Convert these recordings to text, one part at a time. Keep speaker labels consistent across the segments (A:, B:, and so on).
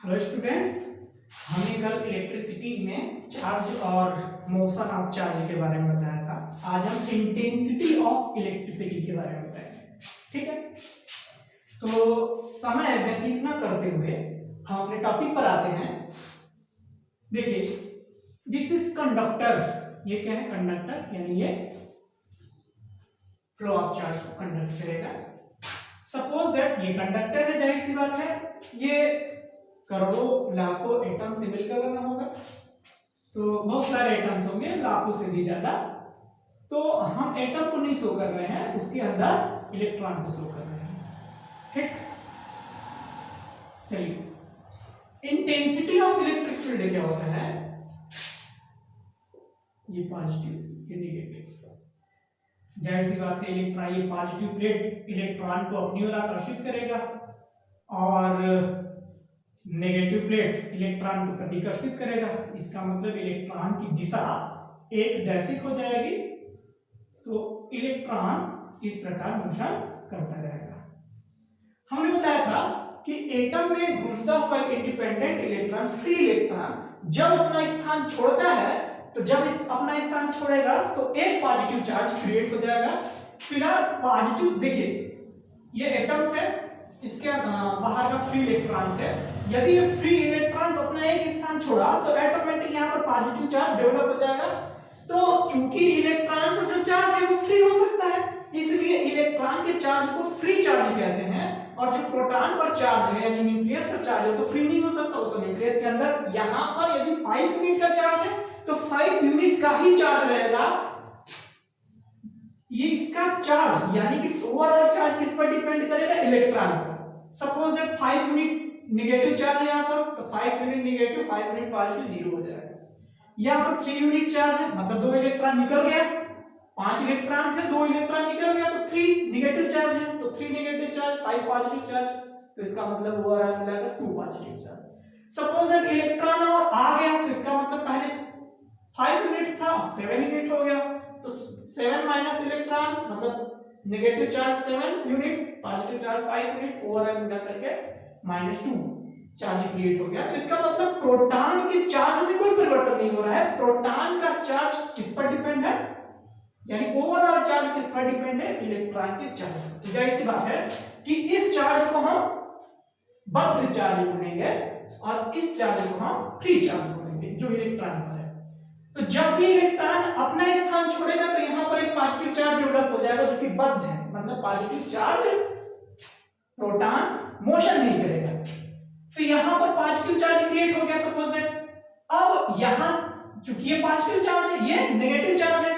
A: Hello students, हमने कल electricity में चार्ज और मोशन ऑफ चार्ज के बारे में बताया था। आज हम इंटेंसिटी ऑफ इलेक्ट्रिसिटी के बारे में बताएंगे। ठीक है, तो समय व्यतीत न करते हुए हम अपने टॉपिक पर आते हैं। देखिए, दिस इज कंडक्टर। ये क्या है? कंडक्टर, यानी ये फ्लो ऑफ चार्ज को कंडक्ट करेगा। सपोज दैट ये कंडक्टर है, जाहिर सी बात है ये करोड़ों लाखों एटम से मिलकर बना होगा, तो बहुत सारे एटम्स होंगे, लाखों से भी ज्यादा। तो हम एटम को नहीं शो कर रहे हैं, उसके अंदर इलेक्ट्रॉन को शो कर रहे हैं। ठीक, चलिए, इंटेंसिटी ऑफ इलेक्ट्रिक फील्ड क्या होता है? ये पॉजिटिव, ये नेगेटिव। जाहिर सी बात है, इलेक्ट्रॉन, ये पॉजिटिव प्लेट इलेक्ट्रॉन को अपनी ओर आकर्षित करेगा और नेगेटिव प्लेट इलेक्ट्रॉन को प्रतिकर्षित करेगा। इसका मतलब इलेक्ट्रॉन की दिशा एक दैशिक हो जाएगी, तो इलेक्ट्रॉन इस प्रकार मोशन करता रहेगा। हमने बताया था कि एटम में घूमता हुआ इंडिपेंडेंट इलेक्ट्रॉन, फ्री इलेक्ट्रॉन, जब अपना स्थान छोड़ता है, तो जब अपना स्थान छोड़ेगा तो एक पॉजिटिव चार्ज क्रिएट हो जाएगा। फिलहाल पॉजिटिव, देखिए ये एटम्स है, इसके बाहर का फ्री इलेक्ट्रॉन्स है। यदि ये फ्री इलेक्ट्रॉन्स अपना एक स्थान छोड़ा तो ऑटोमेटिक यहाँ पर पॉजिटिव चार्ज डेवलप हो जाएगा। तो चूंकि इलेक्ट्रॉन पर जो चार्ज है वो फ्री हो सकता है, इसलिए इलेक्ट्रॉन के चार्ज को फ्री चार्ज कहते हैं। और जो प्रोटॉन पर चार्ज है, यानी न्यूक्लियस पर चार्ज है, तो फ्री नहीं हो सकता, वो तो न्यूक्लियस के अंदर। यहाँ पर यदि 5 यूनिट का चार्ज है तो 5 यूनिट का ही चार्ज रहेगा। ये इसका चार्ज, यानी कि ओवरऑल चार्ज किस पर डिपेंड करेगा? इलेक्ट्रॉन पर। Suppose that 5 unit negative charge है यहाँ पर, तो 5 यूनिट नेगेटिव, 5 यूनिट पॉजिटिव, 0 हो जाएगा। यहाँ पर 3 यूनिट चार्ज है, मतलब 2 इलेक्ट्रॉन निकल गया। 5 इलेक्ट्रॉन थे, 2 इलेक्ट्रॉन निकल गया, तो 3 नेगेटिव चार्ज है, तो 3 नेगेटिव चार्ज, 5 पॉजिटिव चार्ज, तो इसका मतलब ओवरऑल मिलाकर 2 positive charge. Suppose that electron और आ गया, तो इसका मतलब पहले 5 यूनिट था, 7 यूनिट हो गया, तो 7 माइनस इलेक्ट्रॉन मतलब negative charge 7 unit, positive charge 5 unit, overall मिला करके -2 चार्ज क्रिएट हो गया। तो इसका मतलब प्रोटॉन के चार्ज में कोई परिवर्तन नहीं हो रहा है। प्रोटॉन का चार्ज किस पर डिपेंड है, यानी ओवरऑल चार्ज किस पर डिपेंड है? इलेक्ट्रॉन के चार्ज। तो जाहिर सी बात है कि इस चार्ज को हम बद्ध चार्ज बोलेंगे और इस चार्ज को हम फ्री चार्ज बोलेंगे, जो इलेक्ट्रॉन पर है। तो जब भी इलेक्ट्रॉन अपना स्थान छोड़ेगा तो यहां पर एक पॉजिटिव चार्ज डेवलप हो जाएगा, जो कि बद्ध है, मतलब पॉजिटिव चार्ज, प्रोटॉन मोशन नहीं करेगा। तो यहां पर पॉजिटिव चार्ज क्रिएट हो गया, सपोज दैट। अब यहां चूंकि ये पॉजिटिव चार्ज है, ये नेगेटिव चार्ज है,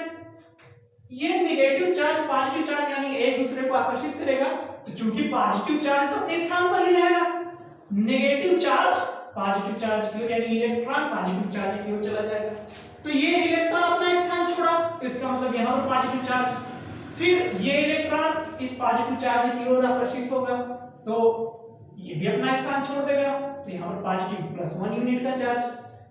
A: ये नेगेटिव चार्ज पॉजिटिव चार्ज यानी एक दूसरे को आकर्षित करेगा। तो चूंकि पॉजिटिव चार्ज तो अपने स्थान पर ही रहेगा, नेगेटिव चार्ज पॉजिटिव चार्ज की ओर, यानी इलेक्ट्रॉन पॉजिटिव चार्ज की ओर चला जाएगा। तो ये इलेक्ट्रॉन अपना स्थान छोड़ा, तो इसका मतलब यहां पर पॉजिटिव चार्ज, फिर ये इलेक्ट्रॉन इस पॉजिटिव चार्ज की ओर आकर्षित होगा, तो ये भी अपना स्थान छोड़ देगा, तो यहां पर पॉजिटिव +1 यूनिट का चार्ज।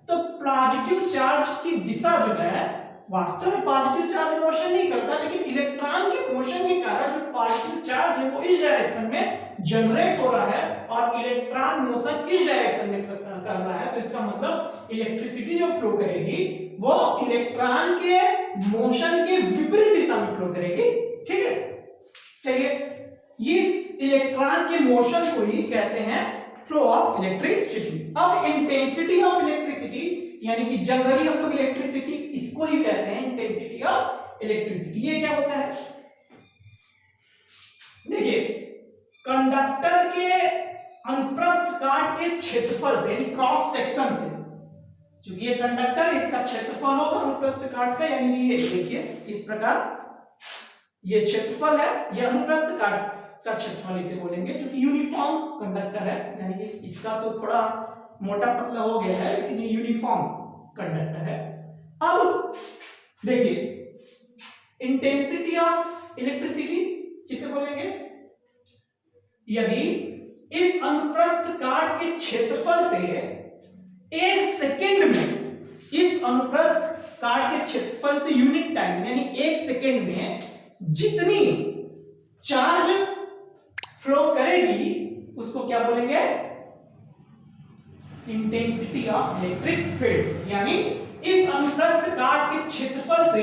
A: तो पॉजिटिव चार्ज की दिशा जो है, वास्तव में पॉजिटिव चार्ज मोशन नहीं करता, लेकिन इलेक्ट्रॉन के मोशन के कारण जो पॉजिटिव चार्ज है वो इस डायरेक्शन में जनरेट हो रहा है और इलेक्ट्रॉन मोशन इस डायरेक्शन में कर रहा है। तो इसका मतलब इलेक्ट्रिसिटी जो फ्लो करेगी वो इलेक्ट्रॉन के मोशन के विपरीत दिशा में फ्लो करेगी। ठीक है, चलिए, इस इलेक्ट्रॉन के मोशन को ही कहते हैं फ्लो ऑफ इलेक्ट्रिसिटी। अब इंटेंसिटी ऑफ इलेक्ट्रिसिटी, यानी कि जनरली हम लोग इलेक्ट्रिसिटी इसको ही कहते हैं इंटेंसिटी ऑफ इलेक्ट्रिसिटी। ये क्या होता है? देखिए, कंडक्टर के अनुप्रस्थ काट के क्षेत्रफल से, यानी क्रॉस सेक्शन से, क्योंकि ये कंडक्टर, इसका क्षेत्रफल होगा अनुप्रस्थ काट का, यानी ये देखिए इस प्रकार ये क्षेत्रफल है, ये अनुप्रस्थ काट का क्षेत्रफल इसे बोलेंगे, जो कि यूनिफॉर्म कंडक्टर है, यानी कि इसका तो थोड़ा मोटा पतला हो गया है, लेकिन ये यूनिफॉर्म कंडक्टर है। अब देखिए, इंटेंसिटी ऑफ इलेक्ट्रिसिटी किसे बोलेंगे? यदि इस अनुप्रस्थ काट के क्षेत्रफल से 1 सेकेंड में, इस अनुप्रस्थ काट के क्षेत्रफल से यूनिट टाइम यानी 1 सेकेंड में जितनी चार्ज फ्लो करेगी उसको क्या बोलेंगे? इंटेंसिटी ऑफ इलेक्ट्रिक फील्ड, यानी इस अनुप्रस्थ काट के क्षेत्रफल से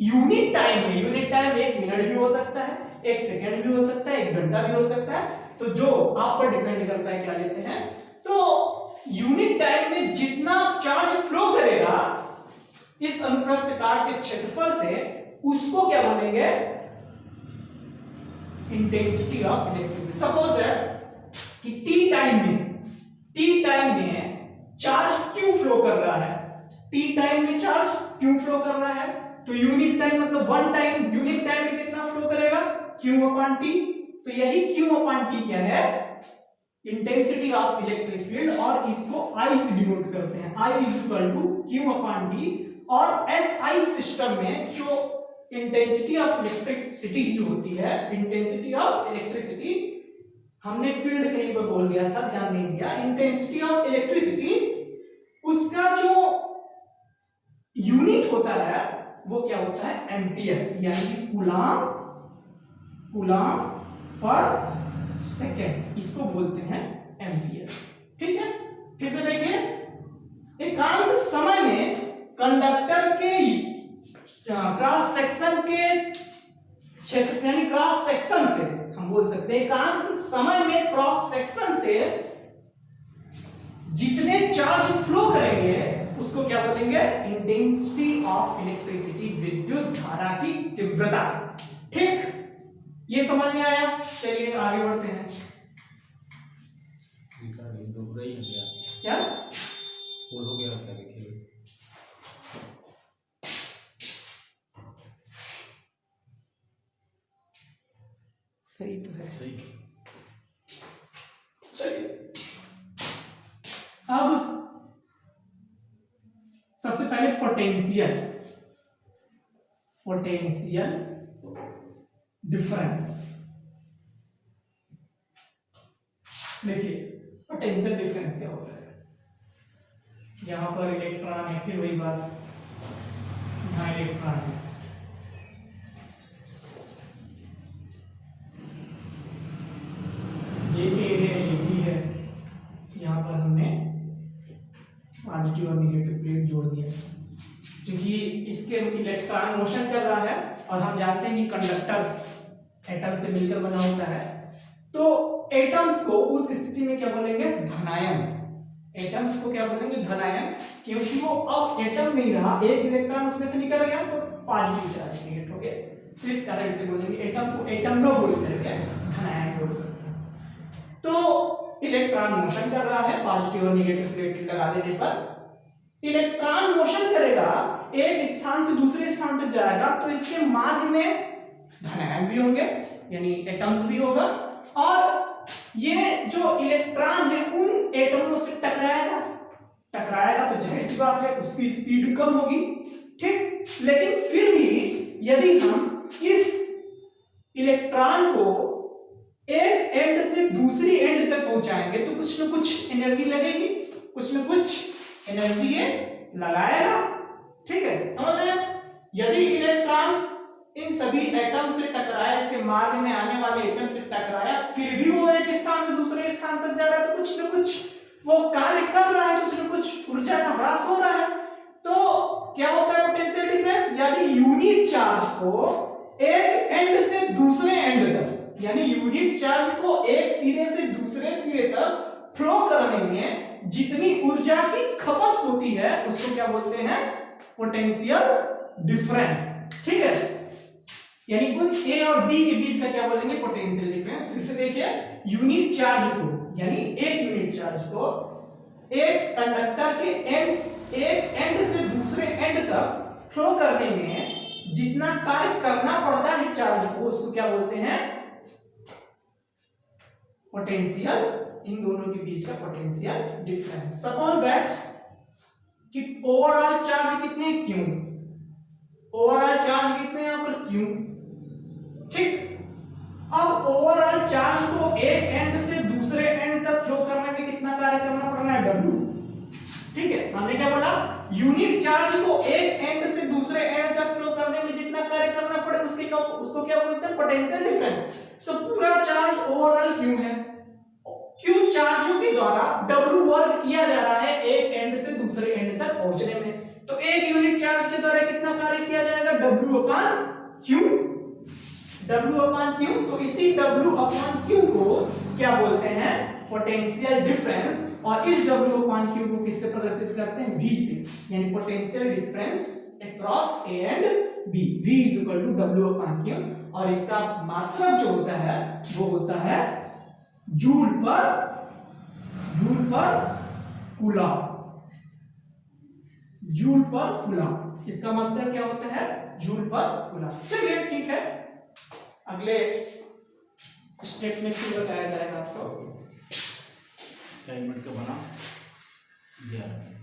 A: यूनिट टाइम में, यूनिट टाइम 1 मिनट भी हो सकता है, 1 सेकंड भी हो सकता है, 1 घंटा भी हो सकता है, तो जो आप पर डिपेंड करता है क्या लेते हैं। तो यूनिट टाइम में जितना चार्ज फ्लो करेगा इस अनुप्रस्थ काट के क्षेत्रफल से, उसको क्या बोलेंगे, intensity of electric field. Suppose that कि टी टाइम में चार्ज क्यू फ्लो कर रहा है, टी टाइम में चार्ज क्यू फ्लो कर रहा है, तो यूनिट टाइम मतलब वन टाइम, यूनिट टाइम में कितना फ्लो करेगा, क्यू अपॉन टी। तो यही क्यू अपॉन टी क्या है, इंटेंसिटी ऑफ इलेक्ट्रिक फील्ड, और इसको आई से डिनोट करते हैं, I is equal to Q upon T. और एसआई सिस्टम में जो इंटेंसिटी ऑफ इलेक्ट्रिसिटी जो होती है, इंटेंसिटी ऑफ इलेक्ट्रिसिटी, हमने फील्ड कहीं पर बोल दिया था, ध्यान नहीं दिया, इंटेंसिटी ऑफ इलेक्ट्रिसिटी उसका जो यूनिट होता है वो क्या होता है, एम्पियर, यानी कि कूलाम पर सेकेंड, इसको बोलते हैं एम्पियर। ठीक है, फिर से देखिए, एकांक समय में कंडक्टर के क्रॉस सेक्शन के क्षेत्र, यानी क्रॉस सेक्शन से हम बोल सकते हैं, एकांक समय में क्रॉस सेक्शन से जितने चार्ज फ्लो करेंगे उसको क्या बोलेंगे, इंटेंसिटी ऑफ इलेक्ट्रिसिटी, विद्युत धारा की तीव्रता। ठीक, ये समझ में आया। चलिए आगे बढ़ते हैं। क्या
B: हो गया, क्या लिखेंगे,
A: सही तो है,
B: सही।
A: चलिए अब सबसे पहले पोटेंशियल डिफरेंस देखिए, पोटेंशियल डिफरेंस क्या होता है, यहां पर इलेक्ट्रॉन है, फिर वही बात, यहां इलेक्ट्रॉन है, ये ए है, ये बी है, यहाँ पर हमने पॉजिटिव और नेगेटिव प्लेट जोड़ दिया, क्योंकि इसके इलेक्ट्रॉन मोशन कर रहा है और हम जानते हैं कि कंडक्टर एटम से मिलकर बना होता है, तो एटम्स को उस स्थिति में क्या बोलेंगे, धनायन। एटम्स को क्या बोलेंगे, धनायन, क्योंकि वो अब एटम नहीं रहा, एक इलेक्ट्रॉन उसमें से निकल गया तो पॉजिटिव चार्ज क्रिएट हो गया, तो इस कारण से बोलेंगे एटम को एटम न बोल करके धनायन बोल सकते हैं। तो इलेक्ट्रॉन मोशन कर रहा है, पॉजिटिव और नेगेटिव प्लेट लगा देने पर इलेक्ट्रॉन मोशन करेगा, एक स्थान से दूसरे स्थान तक जाएगा, तो इसके मार्ग में धनायन भी होंगे, यानी एटम्स भी होगा, और ये जो इलेक्ट्रॉन है उन एटमों से टकराएगा तो जाहिर सी बात है उसकी स्पीड कम होगी। ठीक, लेकिन फिर भी यदि हम इस इलेक्ट्रॉन को एक एंड से दूसरी एंड तक पहुंचाएंगे तो कुछ न कुछ एनर्जी लगेगी, कुछ न कुछ एनर्जी ये लगाएगा। ठीक है, समझ रहे हैं। यदि इलेक्ट्रॉन इन सभी एटम से टकराया, इसके मार्ग में आने वाले एटम से टकराया, फिर भी वो एक स्थान से दूसरे स्थान तक जा रहा है, तो कुछ न कुछ वो कार्य कर रहा है, कुछ न कुछ ऊर्जा का ह्रास हो रहा है। तो क्या होता है पोटेंशियल डिफरेंस, यानी यूनिट चार्ज को एक एंड से दूसरे एंड तक, यानी यूनिट चार्ज को एक सिरे से दूसरे सिरे तक फ्लो करने में जितनी ऊर्जा की खपत होती है उसको क्या बोलते हैं, पोटेंशियल डिफरेंस। ठीक है, यानी कुछ ए और बी के बीच का क्या बोलेंगे, पोटेंशियल डिफरेंस। फिर से देखिए, यूनिट चार्ज को, यानी एक यूनिट चार्ज को एक कंडक्टर के एक एंड से दूसरे एंड तक फ्लो करने में जितना कार्य करना पड़ता है चार्ज को, उसको क्या बोलते हैं, पोटेंशियल, इन दोनों के बीच का पोटेंशियल डिफरेंस। सपोज दैट कि ओवरऑल चार्ज कितने, क्यू, ओवरऑल चार्ज कितने यहां पर, क्यू। ठीक, अब ओवरऑल चार्ज को एक एंड से दूसरे एंड तक फ्लो करने में कितना कार्य करना पड़ रहा है, डब्ल्यू। ठीक है, हमने क्या बोला, यूनिट चार्ज को एक एंड से दूसरे एंड तक फ्लो करने में जितना कार्य करना पड़े उसको क्या बोलते हैं, पोटेंशियल डिफरेंस। तो पूरा चार्ज ओवरऑल क्यू है, क्यों चार्जों के द्वारा W वर्क किया जा रहा है एक एंड से दूसरे एंड तक पहुंचने में। तो एक यूनिट चार्ज के द्वारा कितना कार्य किया जाएगा, W upon Q, W upon Q। तो इसी W अपॉन Q को क्या बोलते हैं, पोटेंशियल डिफरेंस। और इस W अपॉन Q को किससे प्रदर्शित करते हैं, V से, यानी potential difference across A and B, V is equal to W upon Q। और इसका मात्रक जो होता है वो होता है जूल पर कूलम, जूल पर कूलम। इसका मतलब क्या होता है, जूल पर कूलम। चलिए ठीक है, अगले स्टेप में फिर बताया जाएगा आपको।
B: टाइम मिनट का बना 11।